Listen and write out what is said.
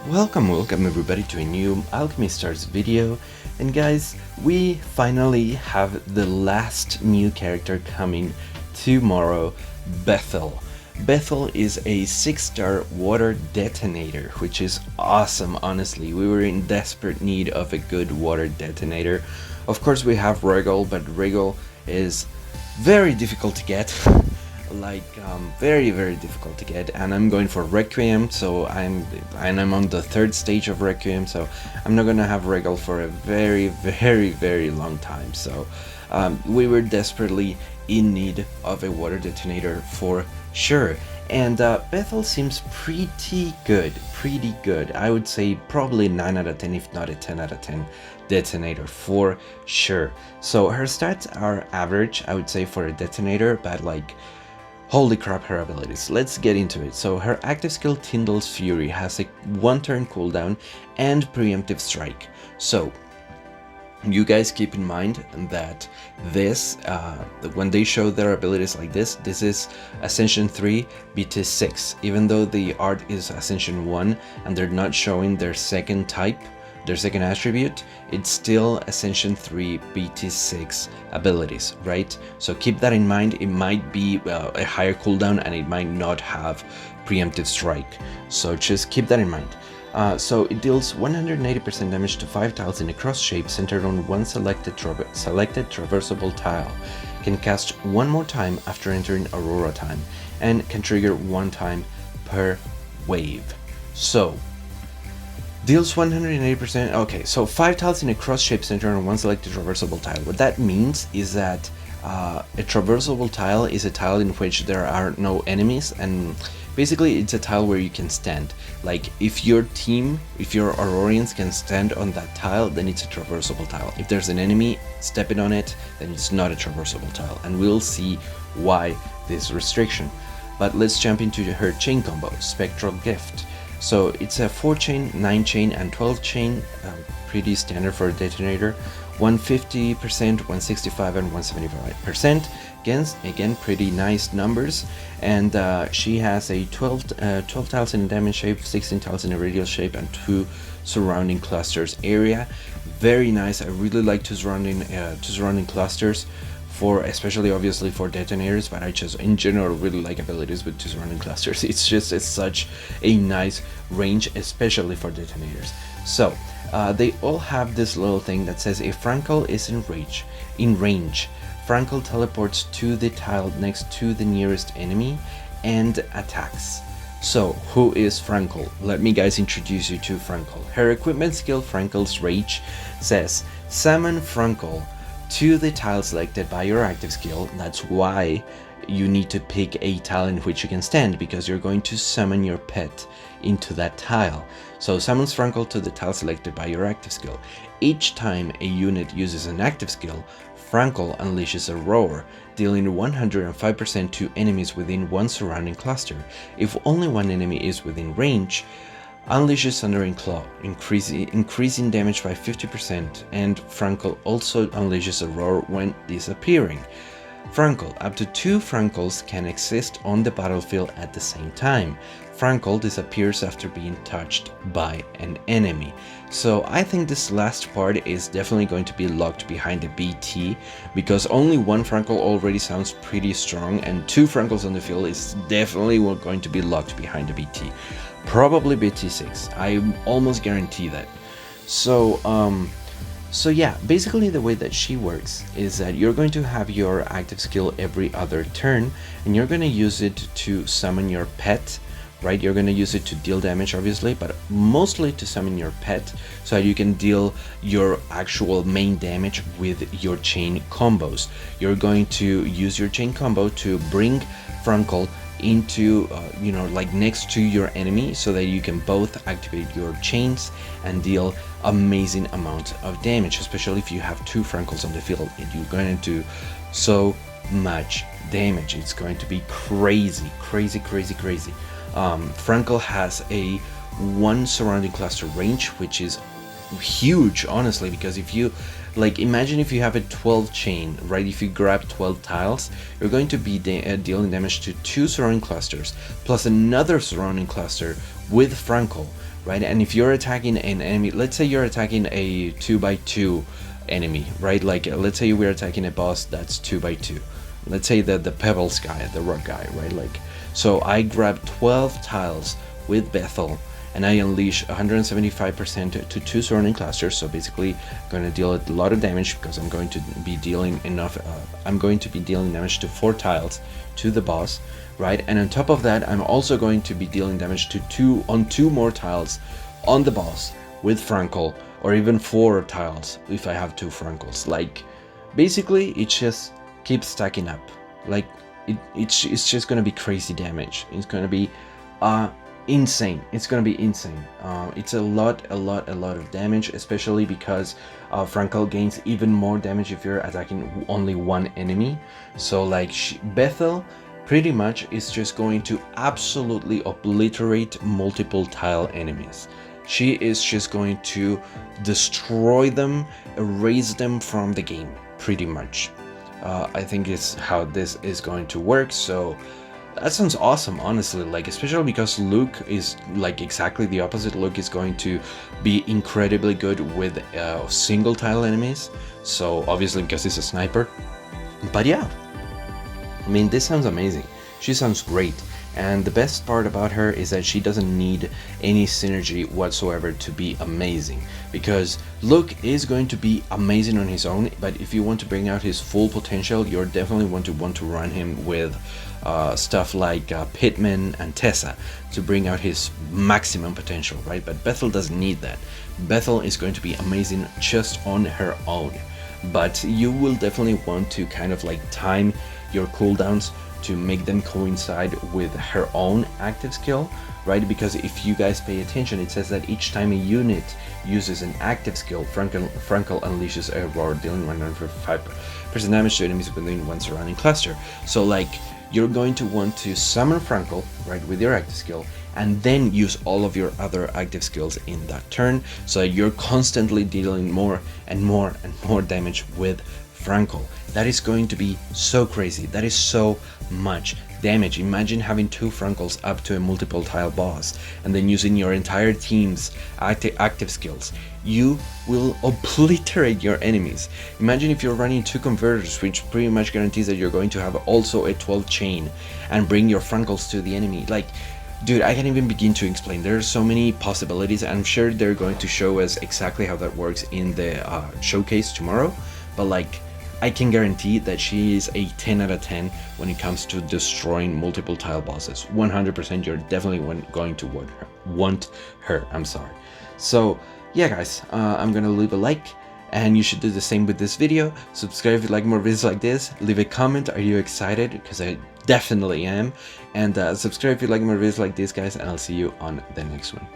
Welcome everybody to a new Alchemy Stars video. And guys, we finally have the last new character coming tomorrow, Bethel. Bethel is a 6-star water detonator, which is awesome. Honestly, we were in desperate need of a good water detonator. Of course we have Regal, but Regal is very difficult to get. Very difficult to get, and I'm going for Requiem, so I'm on the 3rd stage of Requiem, so I'm not gonna have Regal for a very long time. So we were desperately in need of a water detonator for sure, and Bethel seems pretty good. I would say probably 9 out of 10, if not a 10 out of 10 detonator for sure. So her stats are average, I would say, for a detonator, but like, holy crap, her abilities. Let's get into it. So her active skill, Tyndall's Fury, has a 1-turn cooldown and preemptive strike. So you guys keep in mind that this, when they show their abilities like this is Ascension 3, BT 6. Even though the art is Ascension 1 and they're not showing their second type, their second attribute, it's still Ascension 3 BT6 abilities, right? So keep that in mind. It might be a higher cooldown and it might not have preemptive strike, so just keep that in mind. So it deals 180% damage to 5 tiles in a cross shape centered on one selected traversable tile, can cast one more time after entering Aurora time, and can trigger 1 time per wave. So deals 180%. Okay, so 5 tiles in a cross shape center on one selected traversable tile. What that means is that a traversable tile is a tile in which there are no enemies, and basically it's a tile where you can stand. Like, if your Aurorians can stand on that tile, then it's a traversable tile. If there's an enemy stepping on it, then it's not a traversable tile, and we'll see why this restriction. But let's jump into her chain combo, Spectral Gift. So it's a 4-chain, 9-chain, and 12-chain, pretty standard for a detonator. 150%, 165%, and 175%. Again, pretty nice numbers. And she has a 12 tiles in a diamond shape, 16 tiles in a radial shape, and 2 surrounding clusters area. Very nice. I really like two surrounding clusters, especially obviously for detonators, but I just in general really like abilities with 2 surrounding clusters. It's such a nice range, especially for detonators. So they all have this little thing that says if Frankel is in range, Frankel teleports to the tile next to the nearest enemy and attacks. So who is Frankel? Let me guys introduce you to Frankel. Her equipment skill, Frankel's Rage, says summon Frankel to the tile selected by your active skill. That's why you need to pick a tile in which you can stand, because you're going to summon your pet into that tile. So summons Frankel to the tile selected by your active skill. Each time a unit uses an active skill, Frankel unleashes a roar, dealing 105% to enemies within one surrounding cluster. If only one enemy is within range, unleashes Thundering Claw, increasing damage by 50%, and Frankel also unleashes a roar when disappearing. Frankel, up to 2 Frankels can exist on the battlefield at the same time. Frankel disappears after being touched by an enemy. So I think this last part is definitely going to be locked behind a BT, because only 1 Frankel already sounds pretty strong, and 2 Frankels on the field is definitely going to be locked behind a BT. Probably BT6, I almost guarantee that. So yeah, basically the way that she works is that you're going to have your active skill every other turn, and you're going to use it to summon your pet, right? You're going to use it to deal damage, obviously, but mostly to summon your pet, so that you can deal your actual main damage with your chain combos. You're going to use your chain combo to bring Frankel into like next to your enemy, so that you can both activate your chains and deal amazing amount of damage, especially if you have 2 Frankels on the field. You're going to do so much damage. It's going to be crazy. Frankel has a 1 surrounding cluster range, which is huge, honestly, because if you imagine if you have a 12 chain, right? If you grab 12 tiles, you're going to be dealing damage to 2 surrounding clusters plus another surrounding cluster with Frankel, right? And if you're attacking an enemy, let's say you're attacking a 2x2 enemy, right? Like let's say we're attacking a boss that's 2x2. Let's say the pebbles guy, the rock guy, right? Like, so I grab 12 tiles with Bethel and I unleash 175% to 2 surrounding clusters. So basically I'm going to deal a lot of damage because I'm going to be dealing damage to 4 tiles to the boss, right? And on top of that, I'm also going to be dealing damage to 2 more tiles on the boss with Frankel, or even 4 tiles if I have 2 Frankels. Like, basically it just keeps stacking up. Like it's just gonna be crazy damage. It's gonna be insane. It's gonna be insane. It's a lot of damage, especially because Frankel gains even more damage if you're attacking only one enemy. So like Bethel pretty much is just going to absolutely obliterate multiple tile enemies. She is just going to destroy them, erase them from the game, pretty much. I think is how this is going to work. So that sounds awesome, honestly, like especially because Luke is like exactly the opposite. Luke is going to be incredibly good with single tile enemies, so obviously because he's a sniper. But yeah, I mean, this sounds amazing. She sounds great. And the best part about her is that she doesn't need any synergy whatsoever to be amazing, because Luke is going to be amazing on his own, but if you want to bring out his full potential, you're definitely want to run him with stuff like Pittman and Tessa to bring out his maximum potential, right? But Bethel doesn't need that. Bethel is going to be amazing just on her own, but you will definitely want to kind of like time your cooldowns to make them coincide with her own active skill, right? Because if you guys pay attention, it says that each time a unit uses an active skill, Frankel unleashes a roar, dealing 105% damage to enemies within one surrounding cluster. So like, you're going to want to summon Frankel, right, with your active skill, and then use all of your other active skills in that turn, so that you're constantly dealing more and more and more damage with Frankel. That is going to be so crazy. That is so much damage. Imagine having 2 Frankels up to a multiple tile boss and then using your entire team's active skills. You will obliterate your enemies. Imagine if you're running 2 converters, which pretty much guarantees that you're going to have also a 12 chain and bring your Frankels to the enemy. Like, dude, I can't even begin to explain. There are so many possibilities. I'm sure they're going to show us exactly how that works in the showcase tomorrow, but like, I can guarantee that she is a 10 out of 10 when it comes to destroying multiple tile bosses. 100% you're definitely going to want her. I'm sorry. So yeah guys, I'm gonna leave a like, and you should do the same with this video. Subscribe if you like more videos like this. Leave a comment, are you excited? Because I definitely am. And subscribe if you like more videos like this, guys, and I'll see you on the next one.